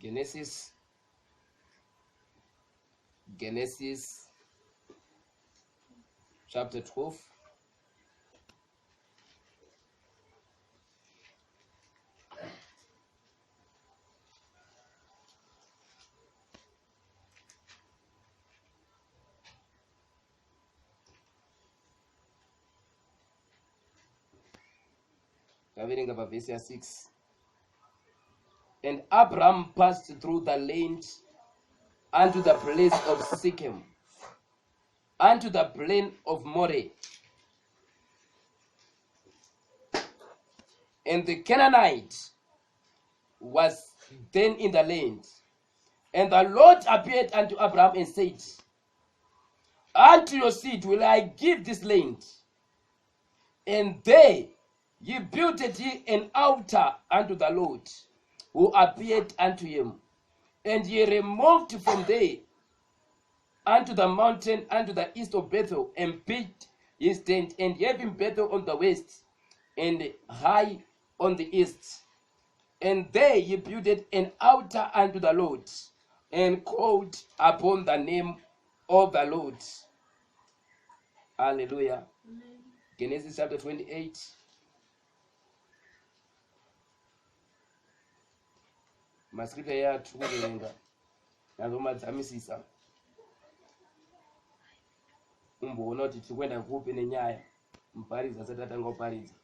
Genesis chapter 12. Verse 6. And Abraham passed through the land unto the place of Shechem, unto the plain of Moreh. And the Canaanite was then in the land. And the Lord appeared unto Abraham and said, Unto your seed will I give this land. And there ye builded ye an altar unto the Lord, who appeared unto him. And ye removed from there unto the mountain unto the east of Bethel, and pitched his tent, and having Bethel on the west, and Hai on the east. And there ye builded an altar unto the Lord, and called upon the name of the Lord. Hallelujah. Amen. Genesis chapter 28. Mascripture ya tukurenga nazo madzamisisa umboona kuti tiri kuenda kupi nenyaya muparidzi asati atanga kuparidza.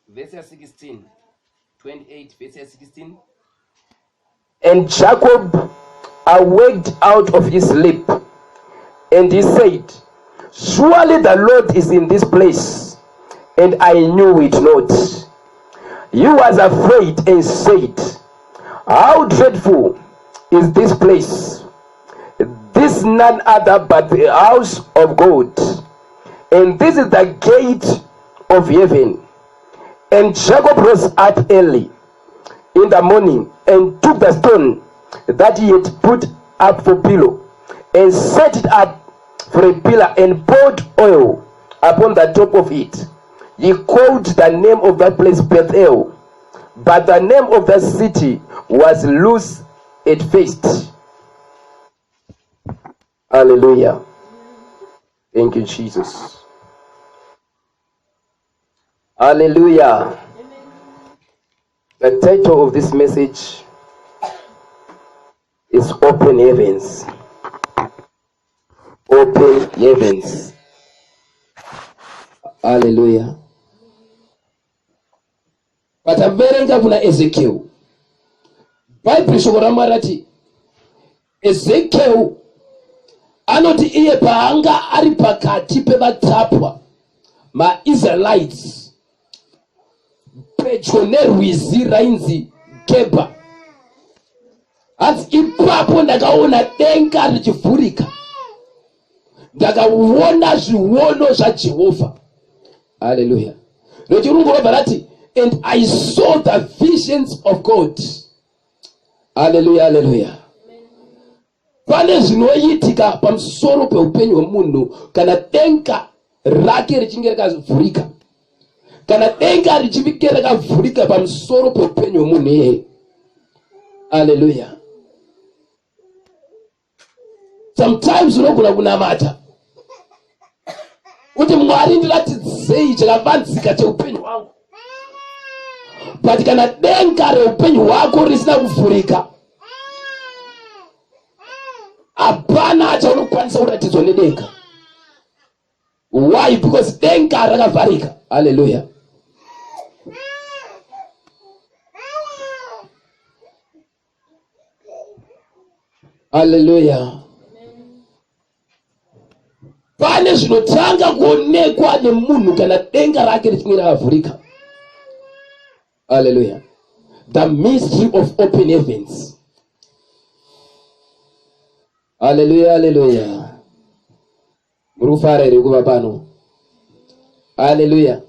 Verse 16, 28, verse 16. And Jacob awaked out of his sleep, and he said, Surely the Lord is in this place, and I knew it not. He was afraid and said, How dreadful is this place! This none other but the house of God, and this is the gate of heaven. And Jacob rose up early in the morning, and took the stone that he had put up for pillow, and set it up for a pillar, and poured oil upon the top of it. He called the name of that place Bethel, but the name of the city was Luz at first. Hallelujah. Thank you, Jesus. Hallelujah. Amen. The title of this message is Open Heavens. Open Heavens. Hallelujah. Pataverenga kuna Ezekiel. Bible shokora marati Ezekiel anoti iye paanga ari pakati pevatapwa ma Israelites pedyo nerwizi rainzi Geba. Asi ipapo ndakaona denga richivhurika, ndakaona zviono zvaJehovha. Hallelujah. Rechirungu robva rati, and I saw the visions of God. Hallelujah, hallelujah. Pane zvinoitika pamusoro peupenyu hwemunhu kana denga rake richinge rakavhurika, kana denga richinge rakavhurika pamusoro peupenyu hwemunhu iyeye. Hallelujah. Sometimes unogona kunamata kuti Mwari ndiratidzei chakavanzika cheupenyu hwangu, but kana denga reupenyu hwako risina kuvhurika, hapana achaunokwanisa kuratidzwa nedenga. Why? Because denga rakavharika. Hallelujah. Hallelujah. Pane zvinotanga kuonekwa nemunhu kana denga rake richinge rakavhurika. Hallelujah. The mystery of open heavens. Hallelujah, hallelujah. Murufara iri kuva pano. Hallelujah.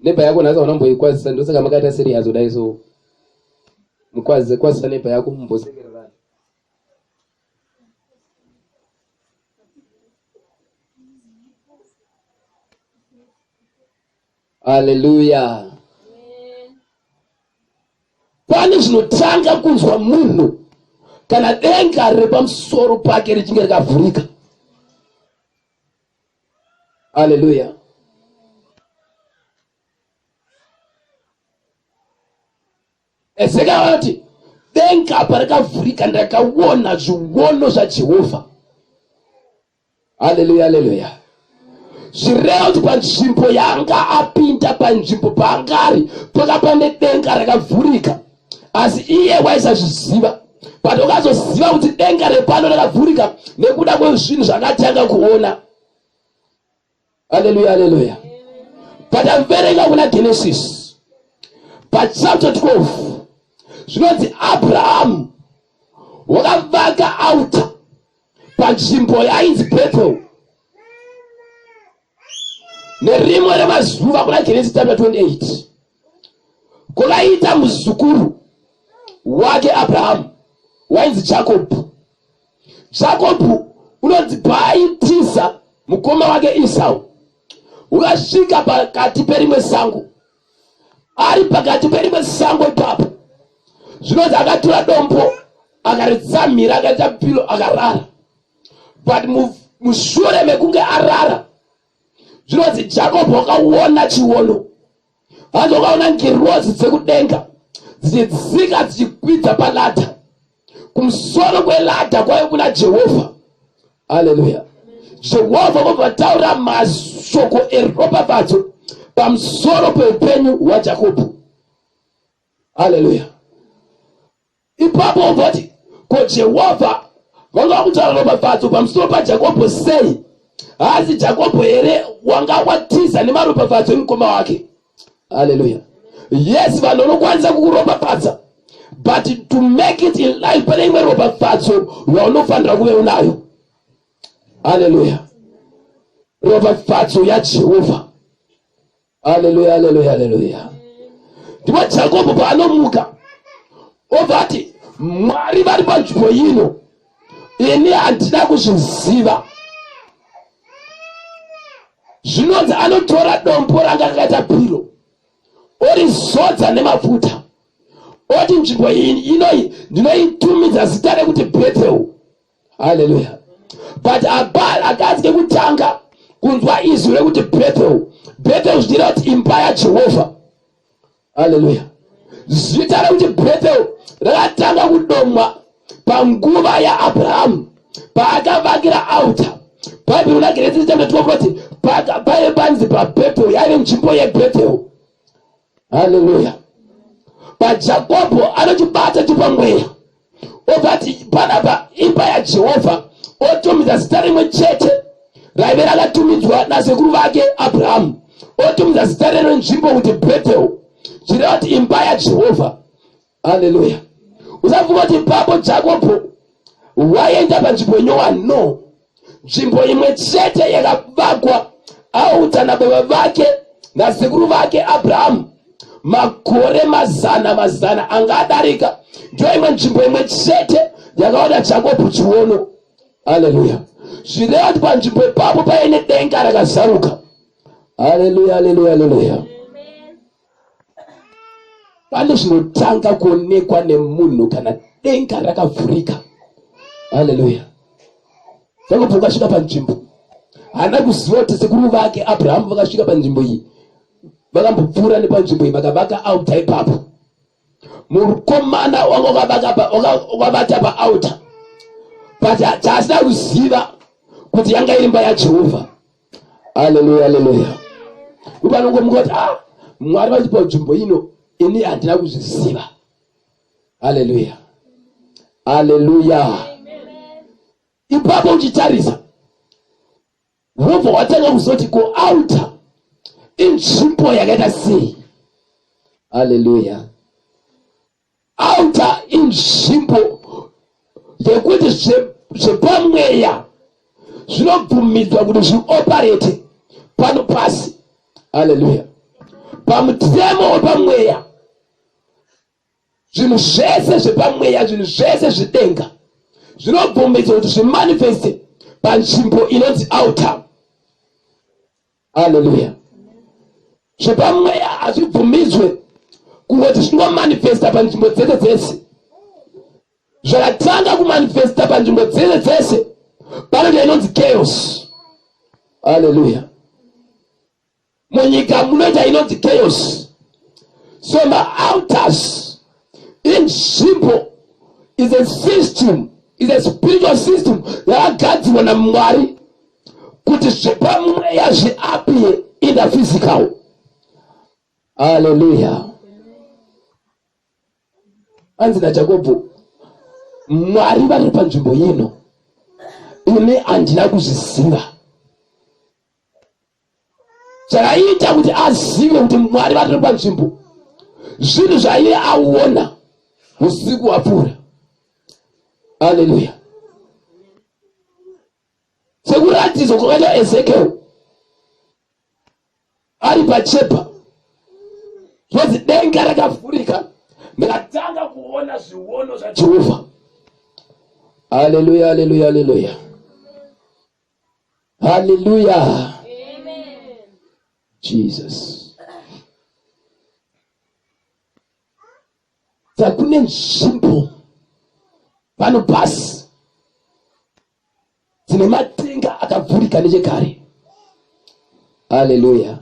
Neighbor yako naza unomboikwazisa, ndosaka makaita serious kudai so. Mukwazisa neighbor yako mumbosekerera. Haleluya. Pane zvinotanga kunzwa munhu kana denga riri pamusoro pake richinge rakavhurika. Haleluya. Ezekaya anoti denga parakavhurika ndakaona zviono zvaJehovha. Haleluya, haleluya. Zvireva kuti panzvimbo yanga apinda, panzvimbo paangari pakapane denga rakavhurika, asi iye waisazviziva. But ukazoziva kuti denga repano rakavhurika nekuda kwezvinhu zvakatanga kuona. Haleluya, haleluya. Pataverenga kuna Genesis pachapter 12 zvinonzi Abrahamu wakavaka altar panzvimbo yainzi Bethel. Nerimwe remazuva kuna Genesis chapter 28 kukaita muzukuru wake Abrahamu wainzi Jacob. Jacob unonzi paaitiza mukoma wake Esau, ukasvika pakati perimwe sango. Ari pakati perimwe sango ipapo zvinonzi akatora dombo akaritsamira akaita pilo akarara. But mushure mekunge arara zvinonzi Jacob wakaona chiono. Hanzi wakaona ngirozi dzekudenga dzichidzika dzichikwidza paladha. Kumusoro kweladha kwaiva kuna Jehovha. Haleluya. Jehovha vakataura mashoko eropafadzo pamusoro peupenyu hwaJakobo. Haleluya. Ipapo voti ko Jehovha vanga kutaura ropafadzo pamusoro paJakobo sei? Hazi Jakobo here wanga watiza nemaropafadzo emukoma wake. Haleluya. Yes, vanhu vanokwanisa kukuropafadza, but to make it in life pane imwe ropafadzo yaunofanira kuve unayo. Haleluya. Ropafadzo yaJehovha. Haleluya, haleluya, haleluya. Ndipo Jakobo paanomuka ovati Mwari vari panzvimbo ino, ini handina kuzviziva. Zvinonzi anotora dombo ranga rakaita piro orizodza nemafuta oti nzvimbo inoyi ndinoitumidza zita rekuti Bethel. Haleluya. But akazike kutanga kunzwa izwi rekuti Bethel. Bethel zvichireva kuti imba yaJehovha. Haleluya. Zita rekuti Bethel rakatanga kudomwa panguva yaAbhurahamu paakavakira altar. Bhaibheri kuna Genesis chapter 12 kuti paive panzi paBethel, yaive nzvimbo yeBethel. Haleluya. PaJakobo anochibata chipamweya obati panapa imba yaJehovha, otumidza zita rimwe chete raive rakatumidzwa nasekuru vake Abraham, otumidza zita rero nzvimbo kuti Bethel, zvireva kuti imba yaJehovha. Haleluya. Usafunga kuti ipapo Jakobo waenda panzvimbo inyowa, no. Nzvimbo imwe chete yakavakwa auta nababa vake nasekuru vake Abraham makore mazana angadarika, ndio imwe nzvimbo imwe chete yakaona Jakobo chiono. Haleluya. Zvireva kuti panzvimbo ipapo paine denga rakazaruka. Haleluya, haleluya, haleluya. Pane zvinotanga kuonekwa nemunhu kana denga rakavhurika. Haleluya. Jakobo vakasvika panzvimbo, haana kuziva kuti sekuru vake Abrahamu vakasvika panzvimbo iyi, vakambopfuura nepanzvimbo iyi vakavaka altar ipapo. Mukomana wanga wakabata paaltar, but chaasina kuziva kuti yanga iri imba yaJehovha. Haleluya, haleluya. Upanongomuka kuti Mwari vati panzvimbo ino ini handina kuzviziva. Haleluya, haleluya. Ipapo uchitarisa wobva watanga kuzoti ko altar inzvimbo yakaita sei. Haleluya. Altar inzvimbo yekuti zvepamweya zvinobvumidzwa kuti zvioperate pano pasi. Haleluya. Pamutemo wepamweya zvinhu zvese zvepamweya, zvinhu zvese zvidenga zvinobvumidzwa kuti zvimanifeste panzvimbo inonzi altar. Haleluya. Zvepamweya hazvibvumidzwe kungoti zvinomanifesta panzvimbo dzese dzese. Zvakatanga kumanifesta panzvimbo dzese dzese panoita inonzi chaos. Haleluya. Munyika munoita inonzi chaos. So ma-altars inzvimbo is a system, is a spiritual system yakagadzirwa naMwari kuti zvepamweya zviapire in the physical. Hallelujah. Anzi naJakobho, Mwari vari panzvimbo ino ine handina kuzviziva. Chakaita kuti azive kuti Mwari vari panzvimbo, zvinhu zvaiye aona usiku hwapfuura. Hallelujah. Sekuratidzwa kwakaita Ezekiel ari pachepa, zvozi denga rakavhurika, ndakatanga kuona zviono zvaJehovha. Hallelujah, hallelujah, hallelujah. Hallelujah. Amen. Jesus. Kune nzvimbo pano pasi dzine matenga akavhurika nechekare. Hallelujah.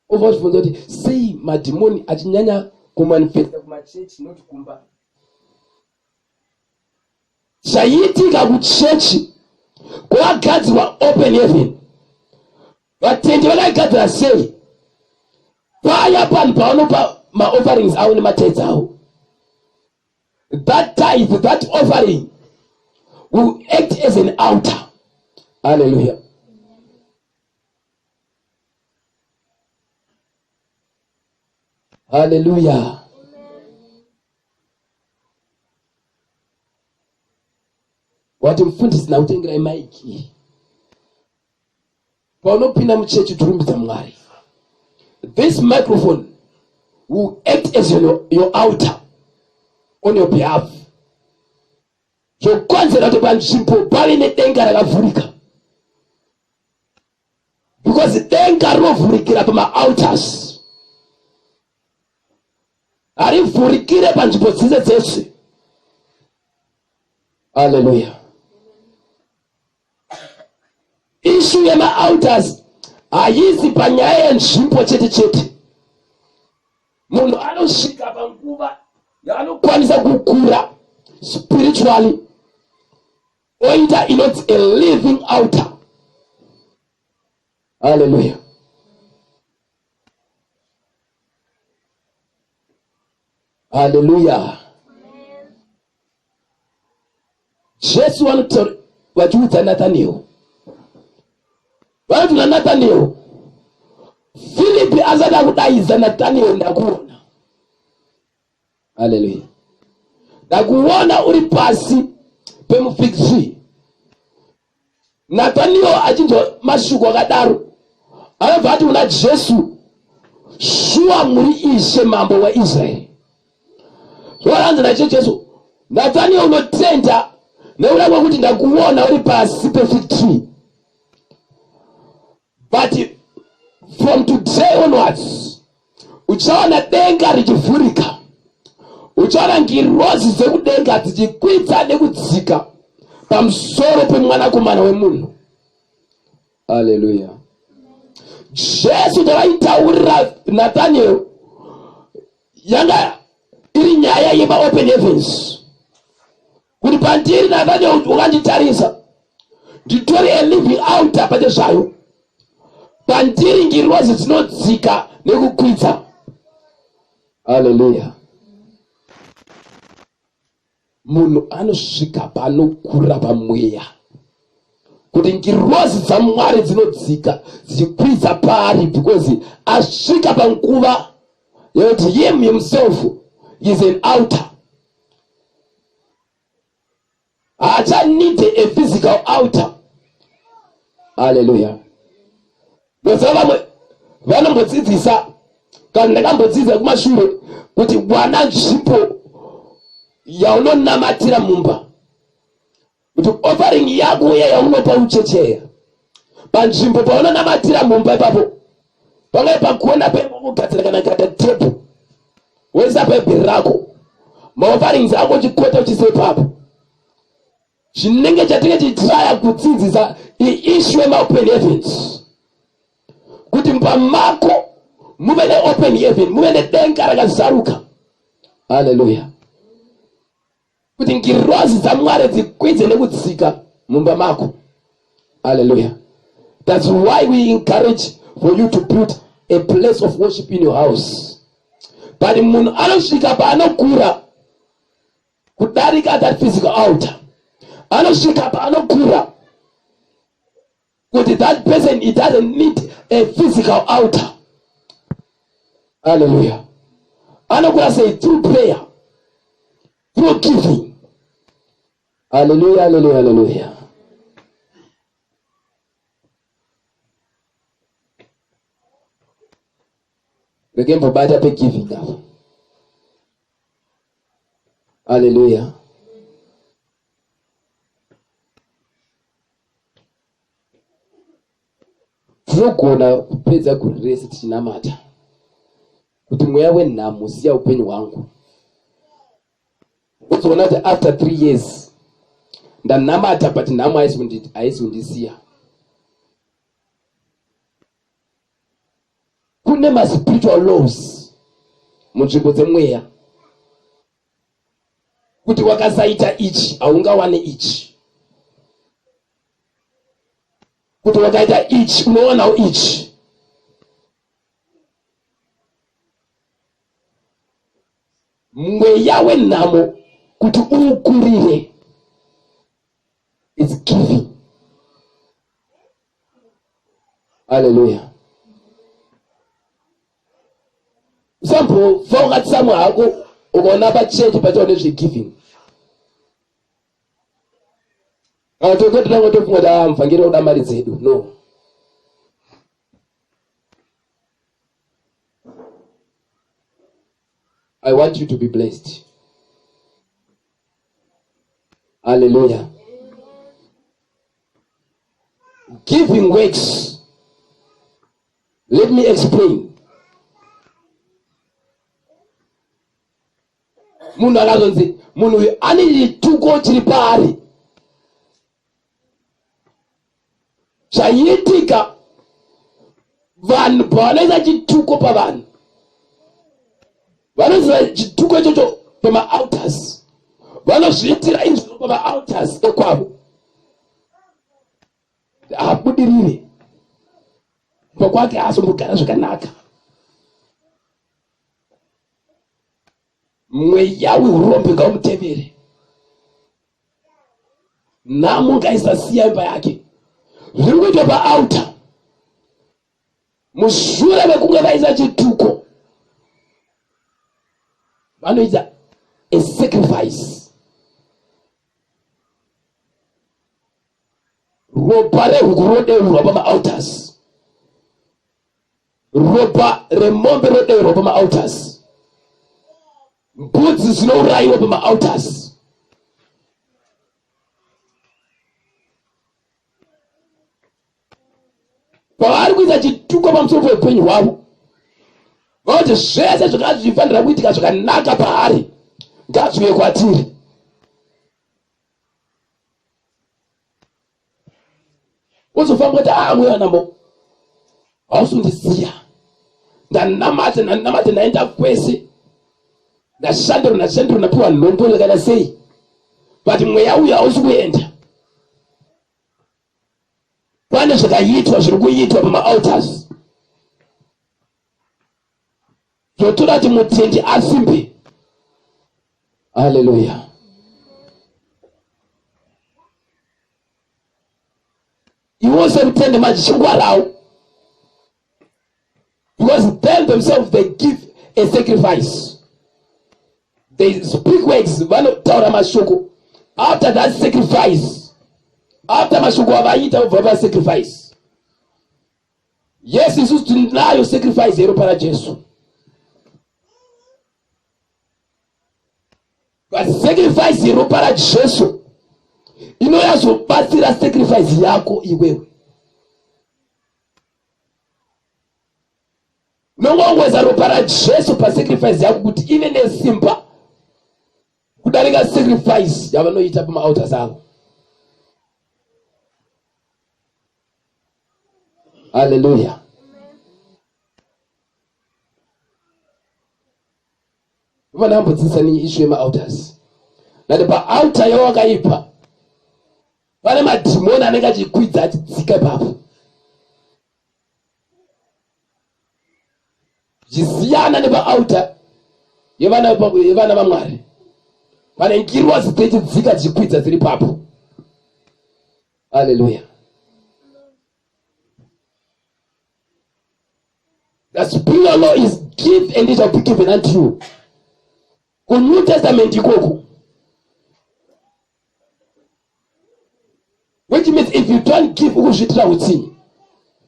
Ovazvibvunza kuti sei madhimoni achinyanya kumanifesta kumachechi noti kumba. Chaitika kuchechi kwagadzirwa open heaven. Vatendi vakagadzira sei? Paya panhu pavanopa ma-offerings avo nematithes avo. That tithe, that offering will act as an altar. Hallelujah. Hallelujah. Wati mfundisi na utengira maiki. Paunopinda muchechi turumbidza Mwari. This microphone will act as your altar on your behalf. So konzera kuti panzvimbo pave nedenga rakavhurika. Because denga rinovhurikira pama-altars. Harivhurikire panzvimbo dzese dzese. Hallelujah. Issue yema-altars haisi panyaya yenzvimbo chete chete. Munhu anosvika panguva yaanokwanisa kukura spiritually oita inoti a living altar. Hallelujah. Hallelujah. Jesu vachiudza Nathaniel. Vanoti naNathaniel, Philipi asada kudaiza Nathaniel ndakuona. Hallelujah. Ndakuona uri pasi pemufig tree. Nathaniel achinzwa mashoko akadaro, anobva ati kuna Jesu, shuwa muri Ishe mambo waIsraeri. Zvoranzi nacho Jesu, Nathaniel unotenda nekuda kwekuti ndakuona uri pasi pefig tree. But from today onwards, uchaona denga richivhurika. Uchaona ngirozi dzekudenga dzichikwidza nekudzika pamusoro pemwanakomana wemunhu. Hallelujah. Jesu tavaitaurira Nathaniel yanga iri nyaya yema-open heavens. Kuti pandiri Nathaniel ukanditarisa, nditori a living altar pachezvayo. Pandiri ngirozi dzinodzika nekukwidza. Hallelujah. Munhu anosvika panokura pamweya kuti ngirozi dzaMwari dzinodzika dzichikwidza paari, because asvika panguva yekuti him himself is an altar. Acha need a physical altar. Hallelujah. Vamwe vanombodzidzisa kana ndakambodzidza kumashure kuti wana nzvimbo yaunonamatira mumba, kuti offering yako uya yaunopa uchecheya panzvimbo paunonamatira mumba ipapo pangai pakuona pekugadzira kana kata tepu woisa bhaibheri rako maofarings ako chikota uchise ipapo chinenge chatinge chitraya kudzidzisa issue yemaopen heavens kuti pamako muve neopen heaven muve nedenga rakazaruka. Haleluya. Kuti ngirozi dzaMwari dzikwidze nekudzika mumba mako. Hallelujah. That's why we encourage for you to build a place of worship in your house. But munhu anosvika paanokura kudarika that physical altar. Anosvika paanokura kuti that person, he doesn't need a physical altar. Hallelujah. Anokura say through prayer, through giving. Hallelujah, hallelujah, hallelujah. Begin for better pay giving now. Hallelujah. Tinogona kupedza kurese tichinamata kuti mweya wenhamo siya upenyu hwangu. Uzoona kuti after 3 years ndanamata but nhamo haisi kundisiya. Kune ma spiritual laws munzvimbo dzemweya kuti wakasaita ichi haungawane ichi, kuti wakaita ichi unowanawo ichi. Mweya wenhamo kuti uukurire is giving. Hallelujah. Sample forget samwe hako ukaona pa church pachaone zvegiving. Atokotira ngotofunga kuti mvangeri uda mari dzedu. No. I want you to be blessed. Hallelujah. Giving works. Let me explain. Munhu akazonzi munhu uyu ane chituko chiri paari. Chaitika vanhu pavanoisa chituko pavanhu vanoziva chituko ichocho pama-altars, vanozviitira izvo pama-altars ekwavo abudirire pakwake asombogara zvakanaka. Mweya weurombe ngaumutevere, nhamo ngaisasiya imba yake. Zviri kuitwa paaltar mushure mekunge vaisa chituko vanoita a sacrifice. Ropa rehuku rodeurwa pama-altars, ropa remombe rodeurwa pama-altars, mbudzi dzinourayiwa pama-altars. Pavari kuita chituko pamusoro peupenyu hwavo, vanoti zvese zvakafanira kuitika zvakanaka paari ngazviuye kwatiri. Uzofamba kuti mweya nambo hausundisiya, ndanamate ndaenda kwese, ndashandiro napiwa nhombo yakada sei, but mweya uyu hausi kuenda. Pane zvakaitwa zviri kuitwa pama-altars zvotoda kuti mutendi asimbe. Hallelujah. Iwo semutende machingwarawo, because them themselves they give a sacrifice, they speak words, vanotaura mashoko. After that sacrifice, after mashoko avaita ubva pasacrifice, yes, isusu tinayo sacrifice yero pana Jesu, but sacrifice yero pana Jesu inoyazobatsira sacrifice yako iwewe. nongongweza ropa rajesu pasacrifice yako kuti ive nesimba kudarika sacrifice yavanoita pamaaltars avo. Hallelujah. Vanambodzisani issue yemaaltars. Nati paaltar yawakaipa pane madhimoni anenge achikwidza achidzika ipapo. Zvisiyana nepaaltar yevana vaMwari. Pane ngirwa dzichidzika dzichikwidza dziri papo. Hallelujah. The spiritual law is give and it shall be given unto you. Ku New Testament ikoko. Which means if you don't give ukuzvitira utsinye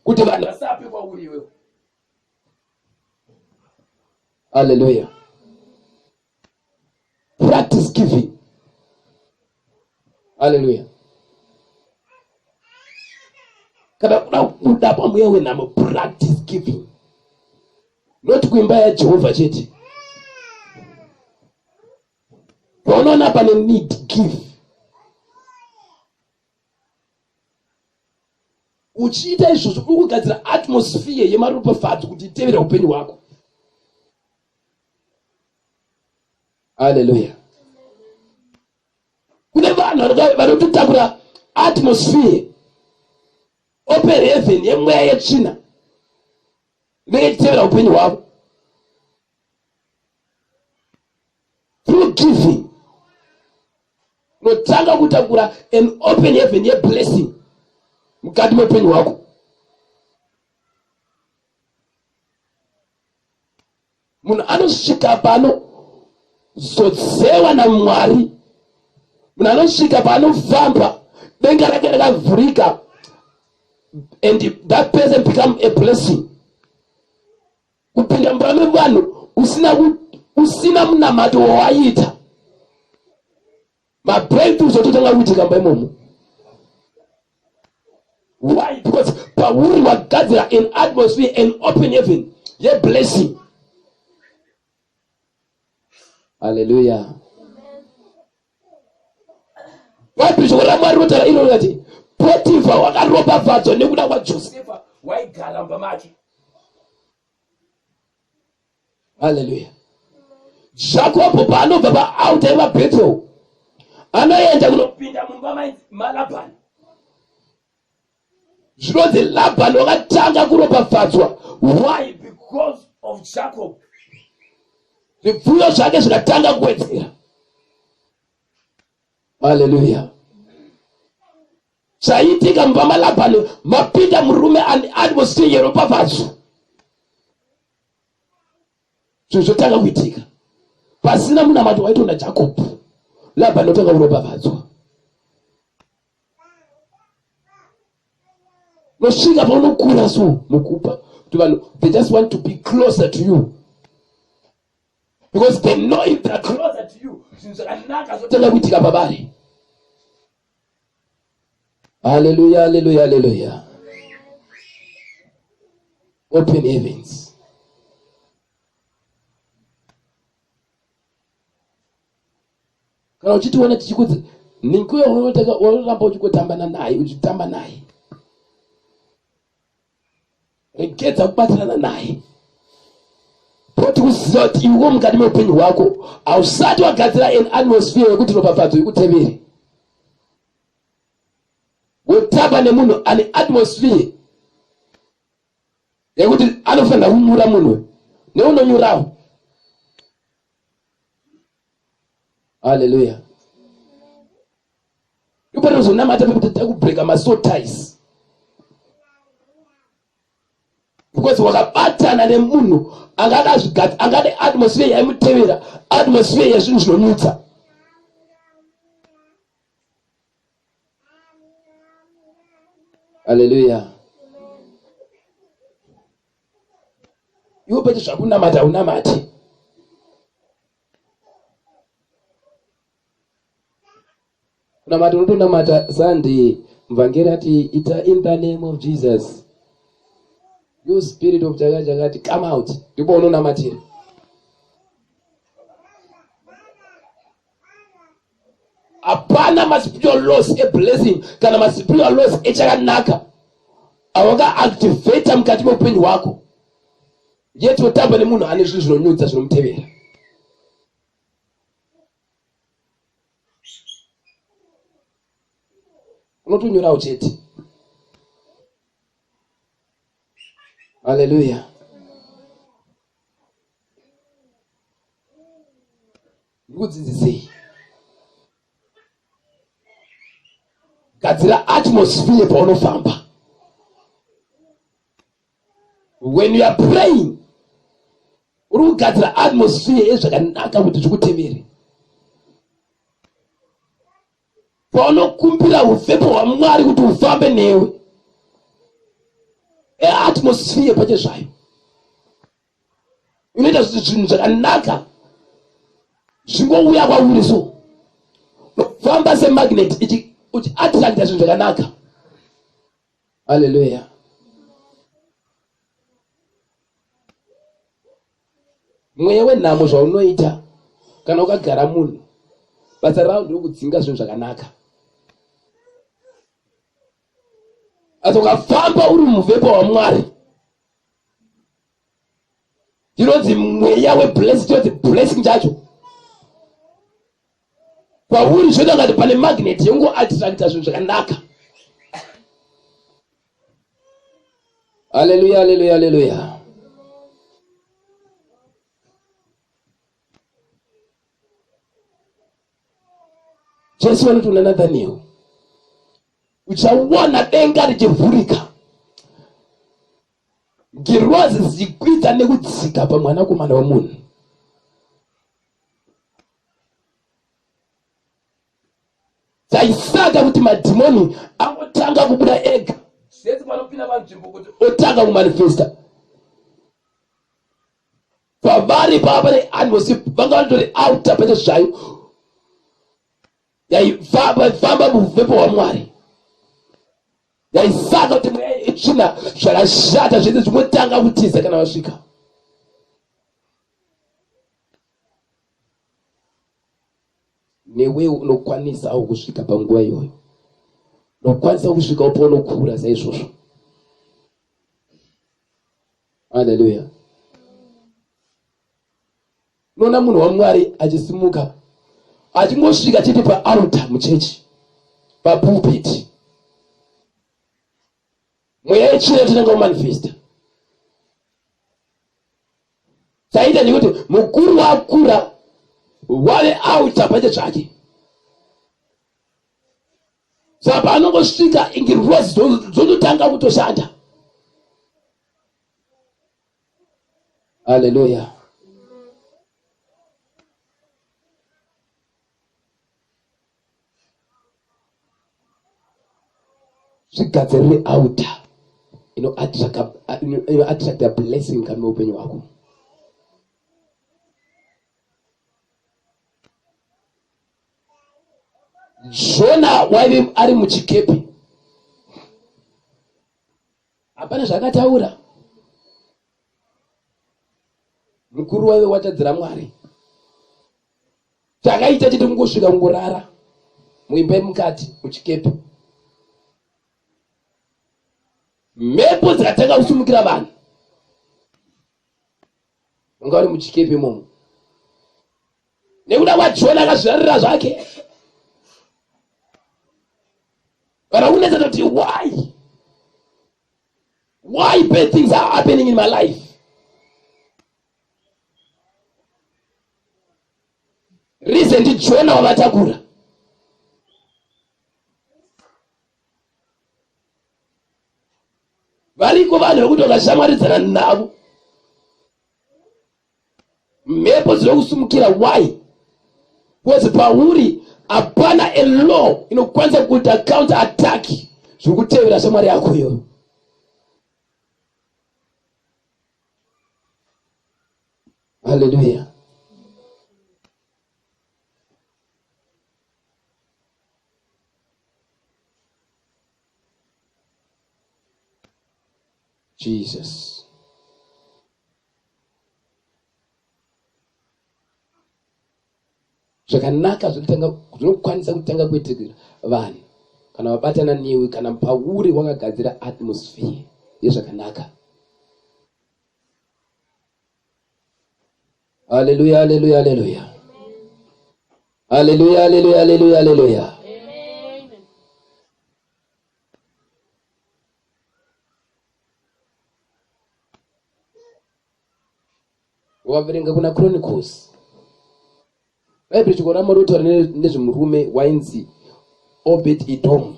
kuti vanhu vasape kwauri iwewe. Hallelujah. Practice giving. Hallelujah. Kana kuda pamweya wenhamo, practice giving. Not kuimba yaJehovha chete. Paunoona pane need, give. Uchiita izvozvo uri kugadzira atmosphere yemaropafadzo kuti itevere upenyu hwako. Hallelujah. Kune vanhu vanototakura atmosphere open heaven yemweya yetsvina inenge ichitevera upenyu hwavo. Through giving unotanga kutakura an open heaven yeblessing mukati meupenyu hwako. Munhu anosvika pano zodzewa naMwari. Munhu anosvika paanofamba denga rake rakavhurika and that person become a blessing. Kupinda mumba mevanhu usina munamato wawaita, mabreakthroughs ototanga kuitika mumba imomo. Why? Because pauri wagadzira an atmosphere, an open heaven yeblessing. Hallelujah. Bible shoko raMwari rotara iro rikati Potifa wakaropafadzwa nekuda kwaJosefa waigara mumba make. Hallelujah. Jacob paanobva paauta yemaBethel anoenda kunopinda mumba maLabhani. Zvinonzi Labhani wakatanga kuropafadzwa. Why? Because of Jacob. Zvipfuyo zvake zvikatanga kuwedzera. Hallelujah. Chaitika mumba maLabhani mapinda murume ane atmosphere yeropafadzwa. Zvotanga kuitika pasina munamato waitona Jacob. Labhani otanga kuropafadzwa. Nosvika paunokura so mukupa kuti vanhu they just want to be closer to you because they know if they are closer to you zvinhu zvakanaka zvotanga kuitika pavari. Hallelujah, hallelujah, hallelujah. Open heavens. Kana uchitiona tichikudza ninkuyo unoramba uchikotambana naye uchitamba naye. Regedza kubatirana naye. Poti kuziva kuti iwe mukati meupenyu hwako hausati wagadzira an atmosphere yekuti ropafadzo ikutevere. Wotamba nemunhu ane atmosphere yekuti anofanira kunyura munhu neunonyurawo. Hallelujah. Ipapo zonamata pekuti takubreaka masoul ties. Because wakabatana nemunhu angade atmosphere yaimutevera, atmosphere yazvinhu zvinonyutsa. Hallelujah. Iwe pete zvakunamata unamati. Unamata unotonamata Sunday mvangeri ati ita in the name of Jesus. You spirit of Jagati, come out. You born on a material. Apana ma spiritual loss a blessing kana ma spiritual loss echakanaka awanga activate mukati meupenyu wako yeti wotamba nemunhu ane zvinhu zvinonyudza zvinomutevera. Unotonyorawo chete. Hallelujah. Ndikudzidzisei gadzira atmosphere paunofamba. When you are praying uri kugadzira atmosphere yezvakanaka kuti zvikutevere. Paunokumbira ufepo hwaMwari kuti ufambe newe, atmosphere pache zvayo inoita kuti zvinhu zvakanaka zvingouya kwauri. So famba semagnet uchiattracta zvinhu zvakanaka. Hallelujah. Mweya wenhamo zvaunoita kana ukagara munhu basa rao ndirokudzinga zvinhu zvakanaka. Asi ukafamba uri muvhepo waMwari, ndinonzi mweya weblessing chacho pauri zvoita ngati pane magnet yongoattracta zvinhu zvakanaka. Hallelujah, hallelujah, hallelujah. Jesu anoti Nathaniel, uchaona denga richivhurika, ngirozi zichikwidza nekudzika pamwanakomana womunhu. Zaisaka kuti madhimoni angotanga kubuda ega. Sezi panopinda panzvimbo kuti otanga kumanifesta. Pavari pane atmosphere vanga vatori outer pacho zvayo yaifamba muvhepo waMwari. Yaisaka kuti mweya itsvina zvakashata zvese zvimotanga kutiza kana vasvika. Newe unokwanisawo kusvika panguva iyoyo. Unokwanisa kusvika paunokura saizvozvo. Hallelujah. Unoona munhu waMwari achisimuka achingosvika chete paaltar muchechi, papulpit, mweya yetsvina tinenge kumanifesta. Saita ndikuti mukuru wakura wave altar pache zvake. Saka paanongosvika ingirozi dzototanga kutoshanda. Hallelujah. Zvigadzirire altar inoattracta blessing kari muupenyu hwako. Jona waive ari muchikepe, hapana zvakataura. Mukuru waive watadzira Mwari. Chakaita chete kungosvika kungorara muimba yemukati muchikepe. Mhepo dzikatanga kusumukira vanhu vanga vari muchikepe imomo. Nekuda kwaJona akazvirarira zvake. But unaweza kuti why bad things are happening in my life? Reason ndi Jona wavatakura. Variko vanhu vokuti vakashamwaridzana navo mhepo dzinokusumukira. Why? Because pauri hapana a law inokwanisa kuita counter attack zviri kutevera shamwari yako iyoyo. Hallelujah. Jesus. Zvakanaka zvinokwanisa kutanga kuitika vanhu kana vabatana newe kana pauri wakagadzira atmosphere yezvakanaka. Hallelujah, hallelujah, hallelujah. Hallelujah, hallelujah, hallelujah, hallelujah. Amen. Waverenga kuna Chronicles. Bible chikora maruto nezvemurume wainzi Obed Edom.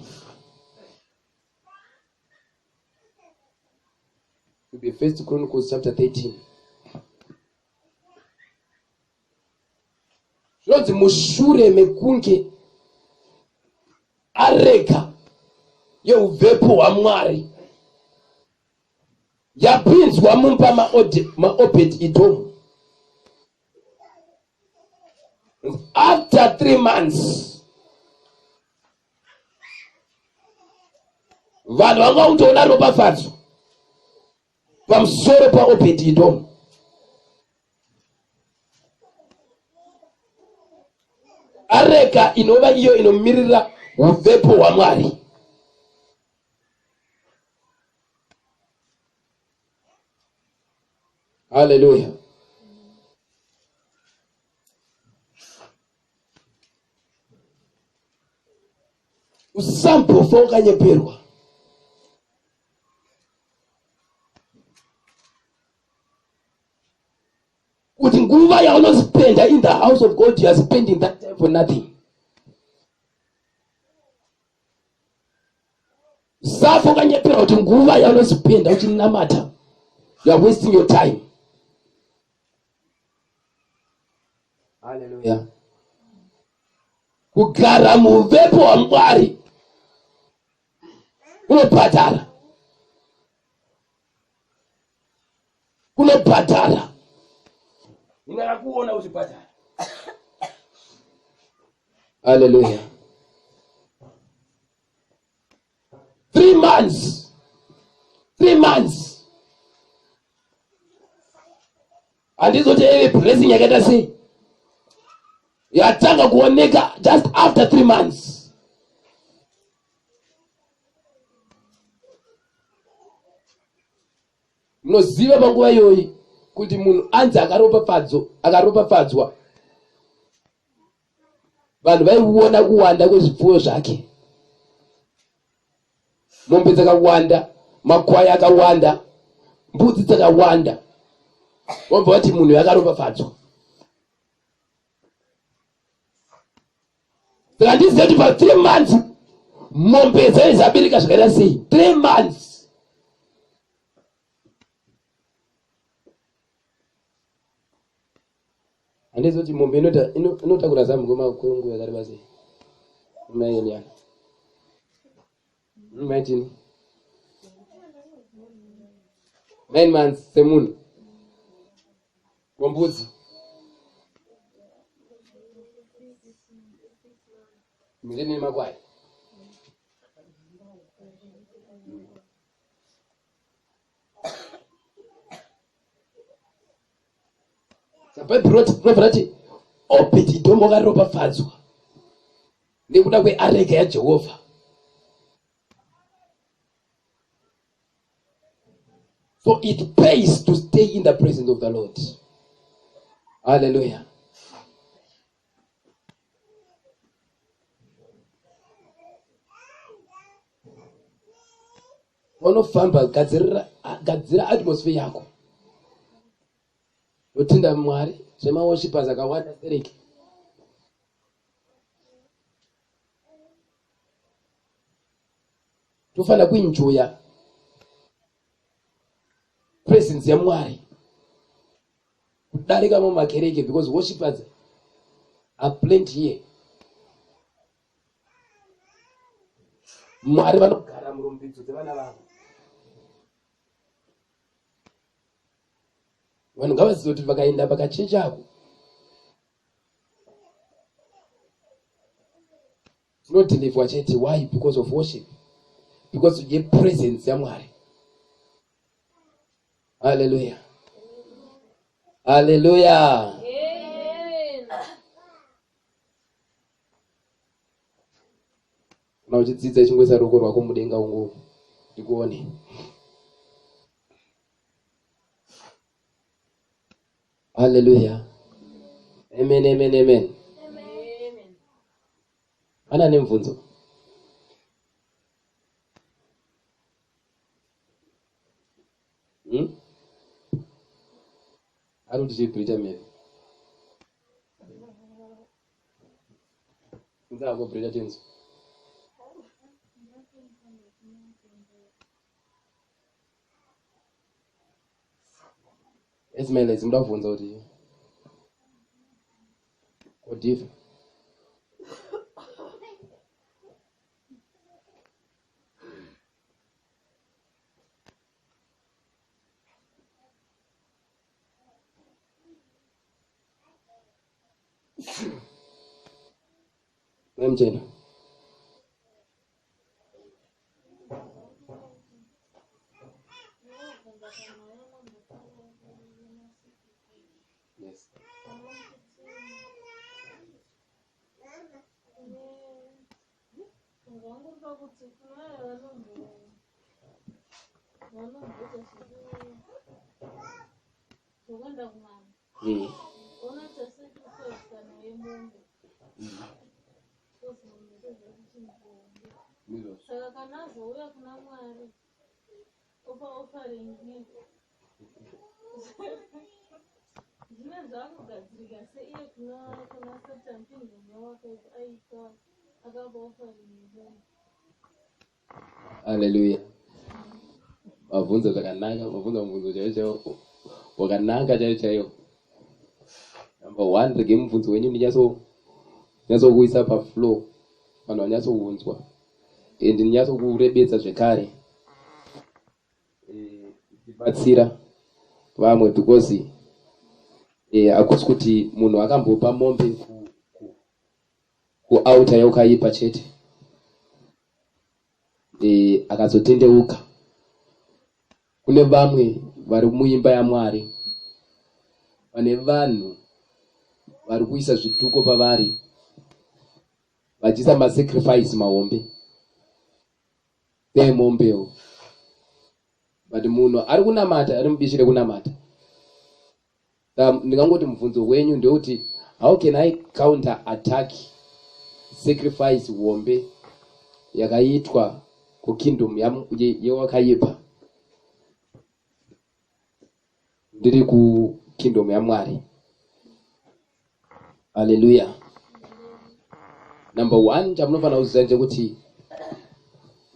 To be First Chronicles chapter 13. Zvinonzi mushure mekunge areka yeubvepo hwaMwari yapinzwa mumba maObed Edom. After 3 months, vanhu vanga kutoona ropafadzo pamusoro paObed Edom. Areka inova iyo inomirira ubvepo hwaMwari. Hallelujah. Usambofa ukanyeperwa. Kuti nguva yaunospenda in the house of God, you are spending that time for nothing. Usafa ukanyeperwa kuti nguva yaunospenda uchinamata, you are wasting your time. Hallelujah. Kugara mubvepo hwaMwari kunobhadhara. Kunobhadhara. Ndingakuona uchibhadhara. Hallelujah. 3 months. 3 months. Andizoti every blessing yakaita sei yatanga kuoneka just after 3 months. Munoziva panguva iyoyi kuti munhu anzi akaropafadzwa, vanhu vaiona kuwanda kwezvipfuwo zvake. Mombe dzakawanda, makwai akawanda, mbudzi dzakawanda. Wabva wati munhu akaropafadzwa. Saka ndiziva kuti pa 3 months mombe dzabereka zvakaita sei. 3 months. Andizoti mombe inotakura zambuko makwengu yakareba sei. Maini yana. Imagine 9 months semunhu wambudzi. Mzini makwai. Sabaibroti Obed Edom akaropafadzwa nekuda kweareka yaJehovha. So it pays to stay in the presence of the Lord. Hallelujah. Unofamba gadzira atmosphere yako. Utinda Mwari, sema worshipers akawanda sereki. Tufana kuenjoya presence ya Mwari. Kudarika mu makereke because worshipers are plenty here. Mwari vanogara murumbidzo dzevana vavo. Vanhu ngavazive kuti vakaenda pakachechi ako tinodhilivhwa chete. Why? Because of worship. Because you get presence ya Mwari. Hallelujah. Hallelujah. Amen. Na uchidzidza chingwesa ruoko rwako mudenga ungu ndikuone. Hallelujah. Amen, amen, amen. Amen. Ana nemvunzo? Ari kuti chibrita mene? Nzako brita tenzo. Esmail zimdavunza kuti kodiva. Nemjena. Yes. Saka kana azouya kuna Mwari offering zvine zvakugadzirika seiye kuna Satan kingdom wake aita akapa offering. Hallelujah. Mavunzo zvakanaka, mavunzo chaiwo wakanaka chaiwo. Number 1, rege mubvunzo wenyu nyatso kuisa pa flow. Vanhu vanyatso kuunzwa. And nyatso kurebedza zvekare. Batsira vamwe because akusi kuti munhu akambopa mombe ku outer yokaipa chete. Akazotendeuka. Kune vamwe vari muimba yaMwari. Pane vanhu vari kuisa zvituko pavari. Vachisa masacrifice mahombe. Mombewo. But munhu ari kunamata, ari mubishi rekunamata. Ndingangoti mubvunzo wenyu ndeuti how can I counter attack sacrifice hombe yakaitwa kukingdom yewakaipa ndiri kukingdom yaMwari. Hallelujah. Number 1 chamunofanira kuziva ndechekuti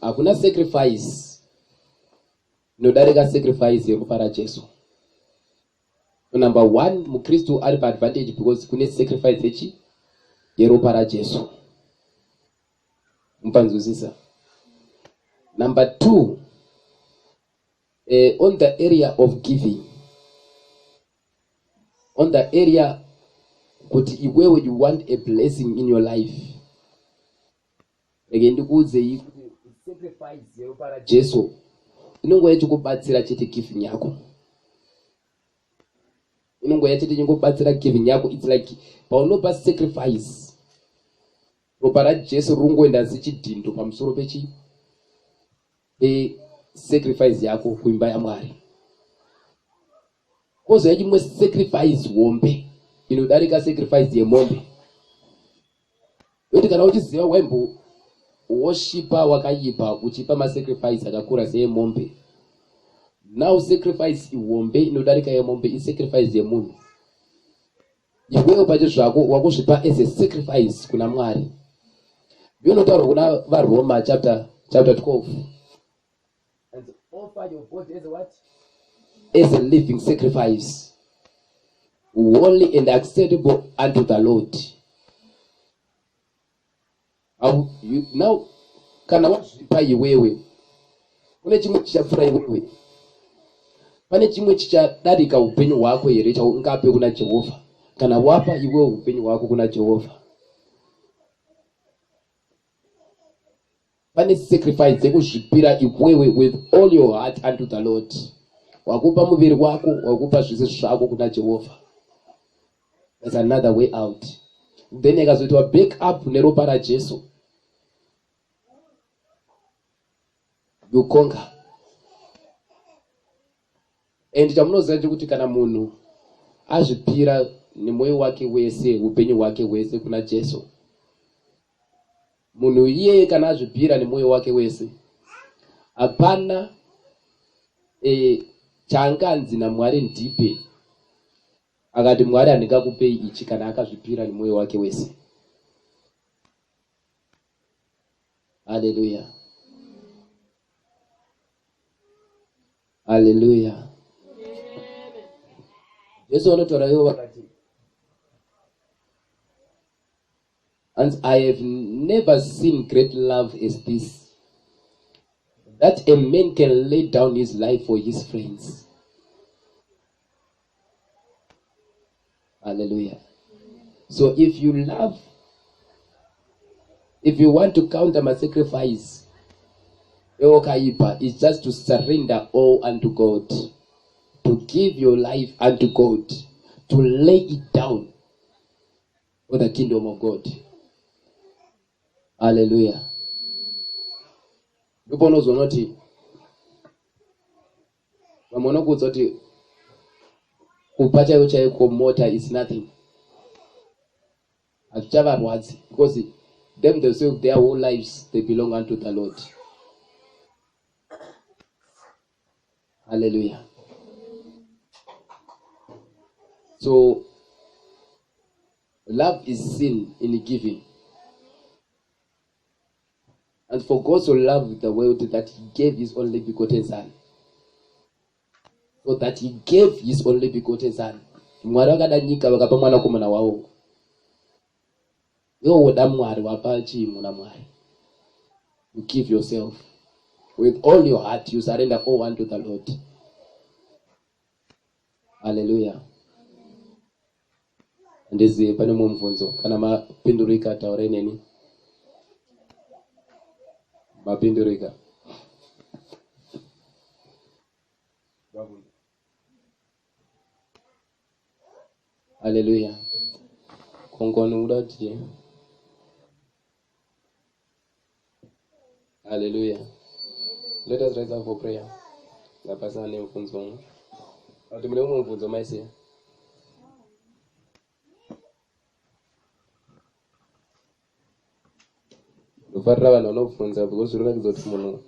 hakuna sacrifice inodarika sacrifice yeropa raJesu. Number 1 mukristu ari paadvantage because kune sacrifice yeropa raJesu. Mupanzwisisa. Number 2, on the area of giving, on the area kuti iwewe you want a blessing in your life. Again ndikuudzei kuti sacrifice yeropa raJesu inongoya chikubatsira chete giving yako. Inongoya chete chingobatsira giving yako. It's like paunopa sacrifice ropa raJesu rungoenda zichidhindo pamusoro sacrifice yako kuimba yaMwari. Kozoya chimwe sacrifice hombe inodarika sacrifice yemombe. Yoti kana uchiziva waimbo worshipa wakaipa uchipa masacrifice akakura seemombe. Now sacrifice ihombe inodarika yemombe isacrifice yemunhu. Iwewe pacho zvako wakuzvipa as a sacrifice kuna Mwari. Zvinotaurwa kuna vaRoma chapter 12. And offer your body as a what? As a living sacrifice, holy and acceptable unto the Lord. Now kana wazvipa iwewe kune chimwe chichapfuura iwewe. Pane chimwe chichadarika upenyu hwako here chaungape kuna Jehovha kana wapa iwewe upenyu hwako kuna Jehovha. Pane sacrifice yekuzvipira iwewe with all your heart unto the Lord. wakupa muviri wako, wakupa zvese zvako kuna Jehovha. There's another way out. Then yakazoitwa back up neropa raJesu, you conquer. And chamunoziva kuti kana munhu azvipira nemwoyo wake wese, upenyu hwake hwese kuna Jesu, munhu iyeye kana azvipira nemwoyo wake wese, hapana chaanganzi naMwari ndipe akati Mwari handingakupei ichi kana akazvipira nemwoyo wake wese. Hallelujah. Hallelujah. Yesu anotaura ivo vakati, and I have never seen great love as this, that a man can lay down his life for his friends. Hallelujah. So if you love, if you want to counter my sacrifice, it's just to surrender all unto God, to give your life unto God, to lay it down for the kingdom of God. Hallelujah. People know zonoti. Wamono kuzoti kupata yocha mota is nothing. Atichavarwadzi, because them themselves, their whole lives, they belong unto the Lord. Hallelujah. So love is seen in giving. And for God so loved the world that he gave his only begotten son. So that he gave his only begotten son. Mwari wakada nyika wakapa mwanakomana wao. Yo woda Mwari wapa chimu na Mwari. You give yourself. With all your heart, you surrender all unto the Lord. Hallelujah. Ndezi pane mumvunzo kana mapindurika taure neni. Mapindurika. Hallelujah. Kongonu udati. Hallelujah. Let us rise up for prayer. La pasana ni mfunzo. Atumile mfunzo maisi. Ufarra vanhu vanofunza because zviri kuratidza kuti munhu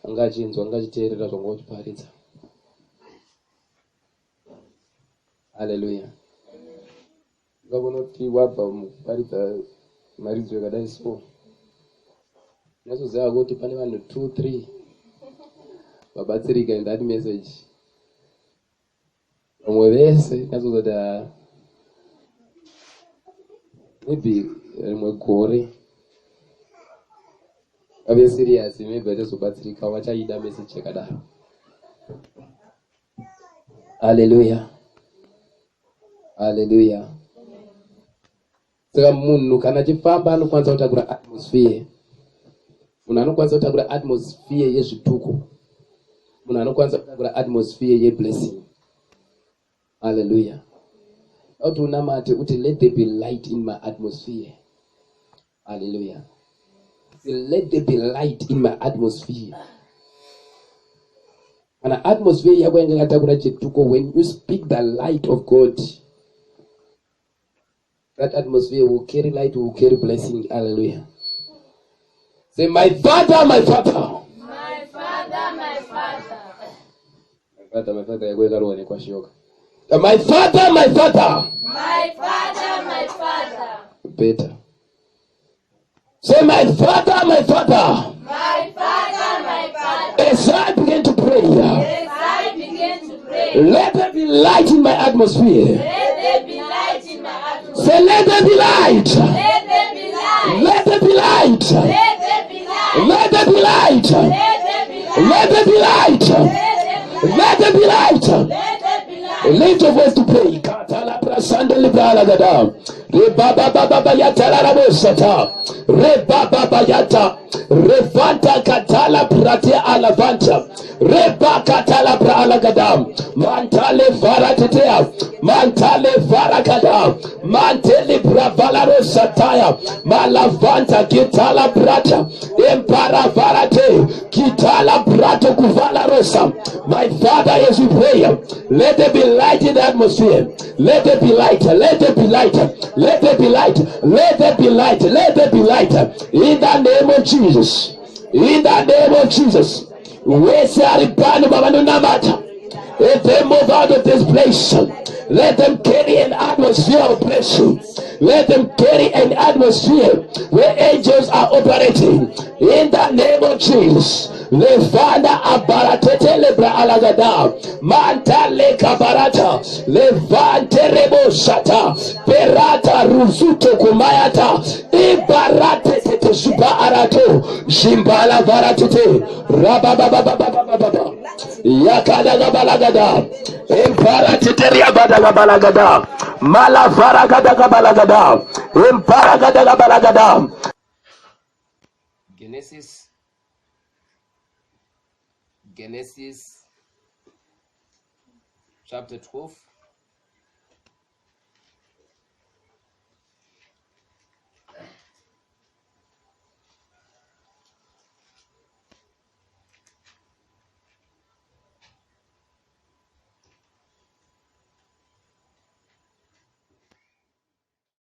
anga achinzwa anga achiteerera zvanga uchiparidza. Hallelujah. Ngavona kuti wabva mukuparidza maridzo yakadai so, unozoziva kuti pane vanhu 2-3 vabatsirika in that message. Vamwe vese nazozoti maybe rimwe gore ave serious, maybe vachazobatsirika vachaida message yakadaro. Hallelujah. Hallelujah. Saka munhu kana achifamba anokwanisa kutakura atmosphere. Munhu anokwanisa kutakura atmosphere yezvituko. Munhu anokwanisa kutakura atmosphere yeblessing. Hallelujah. Auti unamate uti let there be light in my atmosphere. Hallelujah. Let there be light in my atmosphere. And the atmosphere yako yakatakura chituko, when you speak the light of God, that atmosphere will carry light, will carry blessing. Hallelujah. Say, my Father, my Father. My Father, my Father. My Father, my Father, my Father. My Father, my Father. Better. Say, my Father, my Father. My Father, my Father. As I begin to pray, As I begin to pray, let there be light in my atmosphere. let there be light in my atmosphere. Say, let there be light. Let there be light. Let there be light. Let there be light. Let there be light. Let there be light. Let there be light. Let there be light. Let there be light. Lift your voice to pray. Katala prasanda libala gada. Re baba baba yata la bosata. Re baba yata. Revanta katala pratia alavanta. Rebakatala Bralagadam, Mantale Varatitea, Mantale Varagada, Mantele Bravalaro Sataya, Malavanta Kitala Brata, Empara Varate, Kitala Brato Kuvala Rosa. My Father, as we pray, let there be light in the atmosphere. Let there be light, let there be light, let there be light, let there be light, let there be light. In the name of Jesus. In the name of Jesus. If they move out of this place, let them carry an atmosphere of blessing. Let them carry an atmosphere where angels are operating. In the name of Jesus. Levanda abaratete lebra alagada manta le kabarata levante rebo shata perata ruzuto kumayata ibarate tete suba arato shimbala varatete rabababababababa yakada balagada imparatete riabada balagada malavara gada balagada imparagada balagada. Genesis chapter 12